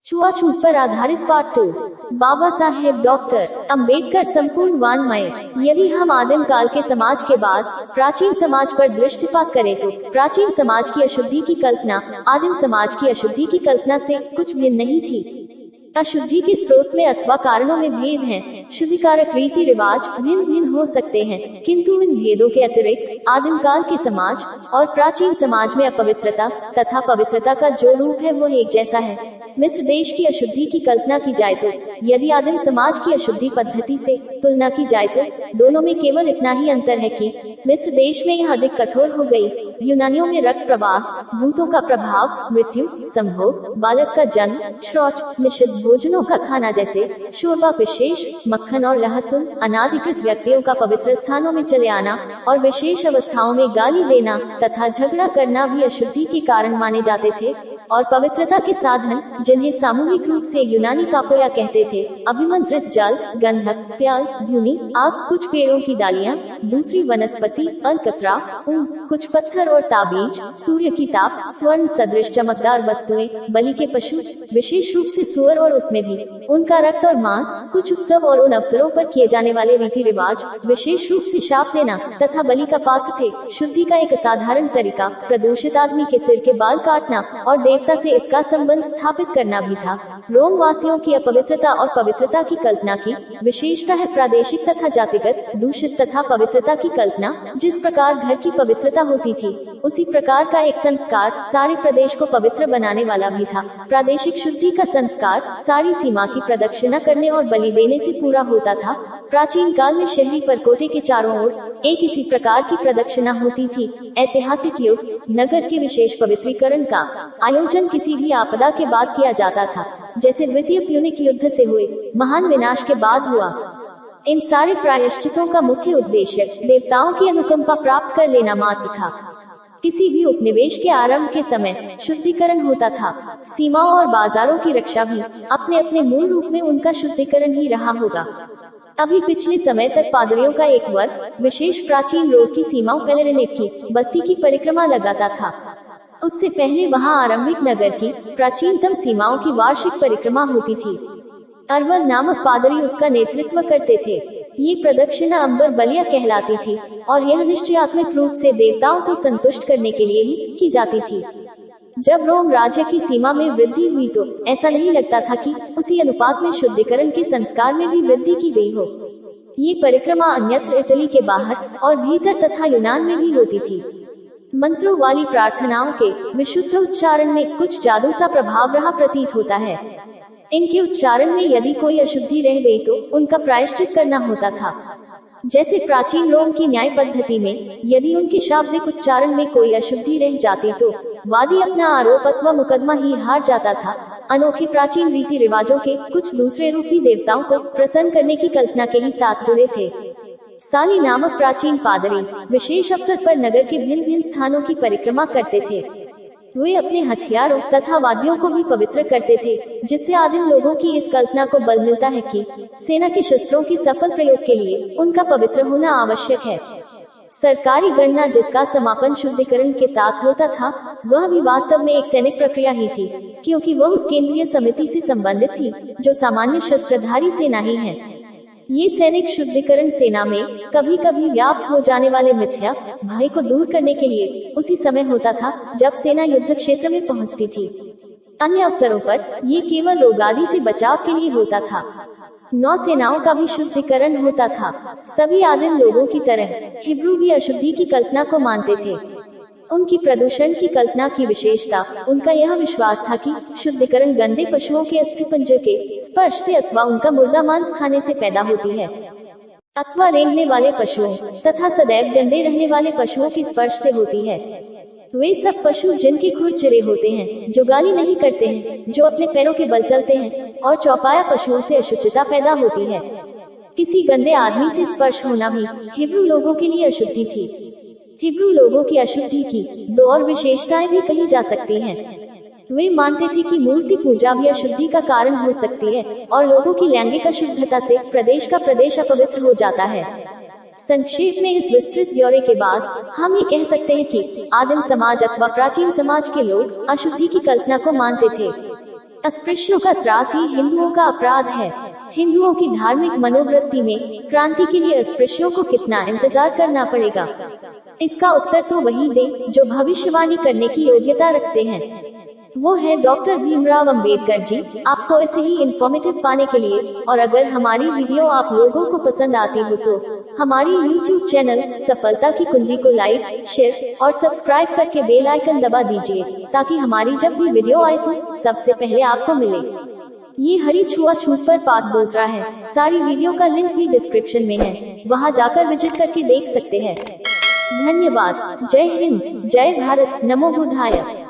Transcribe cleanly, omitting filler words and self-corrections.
छुआछूत पर आधारित पार्ट 2। बाबा साहेब डॉक्टर अंबेडकर संपूर्ण वाङ्मय। यदि हम आदिम काल के समाज के बाद प्राचीन समाज पर दृष्टिपात करें तो प्राचीन समाज की अशुद्धि की कल्पना आदिम समाज की अशुद्धि की कल्पना से कुछ भिन्न नहीं थी। अशुद्धि के स्रोत में अथवा कारणों में भेद हैं। शुद्धिकारक रीति रिवाज भिन्न भिन्न हो सकते हैं, किंतु इन भेदों के अतिरिक्त आदिम काल के समाज और प्राचीन समाज में अपवित्रता तथा पवित्रता का जो रूप है वो एक जैसा है। मिस्र देश की अशुद्धि की कल्पना की जाए तो यदि आदिम समाज की अशुद्धि पद्धति से तुलना की जाए तो दोनों में केवल इतना ही अंतर है कि मिस्र देश में यह अधिक कठोर हो गई। यूनानियों में रक्त प्रवाह, भूतों का प्रभाव, मृत्यु, संभोग, बालक का जन्म, शौच, निषिद्ध भोजनों का खाना जैसे शोरबा, विशेष मक्खन और लहसुन, अनाधिकृत व्यक्तियों का पवित्र स्थानों में चले आना और विशेष अवस्थाओं में गाली देना तथा झगड़ा करना भी अशुद्धि के कारण माने जाते थे। और पवित्रता के साधन जिन्हें सामूहिक रूप से यूनानी कापोया कहते थे, अभिमंत्रित जल, गंधक, प्याल, धूनी, आग, कुछ पेड़ों की डालियां, दूसरी वनस्पति, अलकतरा, ऊन, कुछ पत्थर और ताबीज, सूर्य की ताप, स्वर्ण सदृश चमकदार वस्तुएं, बलि के पशु, विशेष रूप से सुअर और उसमें भी उनका रक्त और मांस, कुछ उत्सव और उन अवसरों पर किए जाने वाले रीति रिवाज, विशेष रूप से शाप देना तथा बलि का पात्र थे। शुद्धि का एक असाधारण तरीका प्रदूषित आदमी के सिर के बाल काटना और देवता से इसका संबंध स्थापित करना भी था। रोम वासियों की अपवित्रता और पवित्रता की कल्पना की विशेषता है प्रादेशिक तथा जातिगत दूषित तथा पवित्रता की कल्पना। जिस प्रकार घर की पवित्रता होती थी उसी प्रकार का एक संस्कार सारे प्रदेश को पवित्र बनाने वाला भी था। प्रादेशिक शुद्धि का संस्कार सारी सीमा की प्रदक्षिणा करने और बलि देने से पूरा होता था। प्राचीन काल में शहरी परकोटे के चारों ओर एक इसी प्रकार की प्रदक्षिणा होती थी। ऐतिहासिक युग नगर के विशेष पवित्रीकरण का आयोजन किसी भी आपदा के बाद किया जाता था, जैसे द्वितीय प्यूनिक युद्ध से हुए महान विनाश के बाद हुआ। इन सारे प्रायश्चितों का मुख्य उद्देश्य देवताओं की अनुकंपा प्राप्त कर लेना मात्र था। किसी भी उपनिवेश के आरंभ के समय शुद्धिकरण होता था। सीमाओं और बाजारों की रक्षा भी अपने अपने मूल रूप में उनका शुद्धिकरण ही रहा होगा। अभी पिछले समय तक पादरियों का एक वर्ग विशेष प्राचीन रोग की सीमाओं पेलेरिनेट की बस्ती की परिक्रमा लगाता था। उससे पहले वहां आरंभिक नगर की प्राचीनतम सीमाओं की वार्षिक परिक्रमा होती थी। अरवल नामक पादरी उसका नेतृत्व करते थे। ये प्रदक्षिणा अंबर बलिया कहलाती थी और यह निश्चयात्मक रूप से देवताओं को संतुष्ट करने के लिए ही की जाती थी। जब रोम राज्य की सीमा में वृद्धि हुई तो ऐसा नहीं लगता था कि उसी अनुपात में शुद्धिकरण के संस्कार में भी वृद्धि की गई हो। ये परिक्रमा अन्यत्र इटली के बाहर और भीतर तथा यूनान में भी होती थी। मंत्रों वाली प्रार्थनाओं के विशुद्ध उच्चारण में कुछ जादू सा प्रभाव रहा प्रतीत होता है। इनके उच्चारण में यदि कोई अशुद्धि रह गई तो उनका प्रायश्चित करना होता था। जैसे प्राचीन रोम की न्याय पद्धति में यदि उनके शाब्दिक उच्चारण में कोई अशुद्धि रह जाती तो वादी अपना आरोप अथवा मुकदमा ही हार जाता था। अनोखे प्राचीन रीति रिवाजों के कुछ दूसरे रूपी देवताओं को प्रसन्न करने की कल्पना के ही साथ जुड़े थे। साली नामक प्राचीन पादरी विशेष अवसर पर नगर के भिन्न भिन्न स्थानों की परिक्रमा करते थे। वे अपने हथियारों तथा वाद्यों को भी पवित्र करते थे, जिससे आदिम लोगों की इस कल्पना को बल मिलता है कि सेना के शस्त्रों के सफल प्रयोग के लिए उनका पवित्र होना आवश्यक है। सरकारी गणना जिसका समापन शुद्धिकरण के साथ होता था वह भी वास्तव में एक सैनिक प्रक्रिया ही थी, क्योंकि वह उस केंद्रीय समिति से संबंधित थी जो सामान्य शस्त्रधारी सेना ही है। ये सैनिक शुद्धिकरण सेना में कभी कभी व्याप्त हो जाने वाले मिथ्या भय को दूर करने के लिए उसी समय होता था जब सेना युद्ध क्षेत्र में पहुंचती थी। अन्य अवसरों पर ये केवल रोगादि से बचाव के लिए होता था। नौसेनाओं का भी शुद्धिकरण होता था। सभी आदिम लोगों की तरह हिब्रू भी अशुद्धि की कल्पना को मानते थे। उनकी प्रदूषण की कल्पना की विशेषता उनका यह विश्वास था कि शुद्धिकरण गंदे पशुओं के अस्थिपंजर के स्पर्श से अथवा उनका मुर्दा मांस खाने से पैदा होती है, अथवा रेंगने वाले पशुओं तथा सदैव गंदे रहने वाले पशुओं के स्पर्श से होती है। वे सब पशु जिनके खुर चिरे होते हैं, जो गाली नहीं करते हैं, जो अपने पैरों के बल चलते हैं, और चौपाया पशुओं से अशुचिता पैदा होती है। किसी गंदे आदमी से स्पर्श होना भी हिब्रू लोगों के लिए अशुद्धि थी। हिब्रू लोगों की अशुद्धि की दो और विशेषताएं भी कही जा सकती हैं। वे मानते थे कि मूर्ति पूजा भी अशुद्धि का कारण हो सकती है और लोगों की लैंगिक अशुद्धता से प्रदेश का प्रदेश अपवित्र हो जाता है। संक्षेप में इस विस्तृत ब्यौरे के बाद हम ये कह सकते हैं कि आदिम समाज अथवा प्राचीन समाज के लोग अशुद्धि की कल्पना को मानते थे। अस्पृश्यों का त्रास ही हिंदुओं का अपराध है। हिंदुओं की धार्मिक मनोवृत्ति में क्रांति के लिए अस्पृश्यों को कितना इंतजार करना पड़ेगा? इसका उत्तर तो वही दे जो भविष्यवाणी करने की योग्यता रखते हैं। वो है डॉक्टर भीमराव अंबेडकर जी। आपको ऐसे ही इंफॉर्मेटिव पाने के लिए और अगर हमारी वीडियो आप लोगों को पसंद आती हो तो हमारी YouTube चैनल सफलता की कुंजी को लाइक, शेयर और सब्सक्राइब करके बेल आइकन दबा दीजिए ताकि हमारी जब भी वीडियो आए तो सबसे पहले आपको मिले। ये हरी छुआछूत पर बात बोल रहा है। सारी वीडियो का लिंक भी डिस्क्रिप्शन में है, वहाँ जाकर विजिट करके देख सकते हैं। धन्यवाद। जय हिंद, जय भारत, नमो बुद्धाय।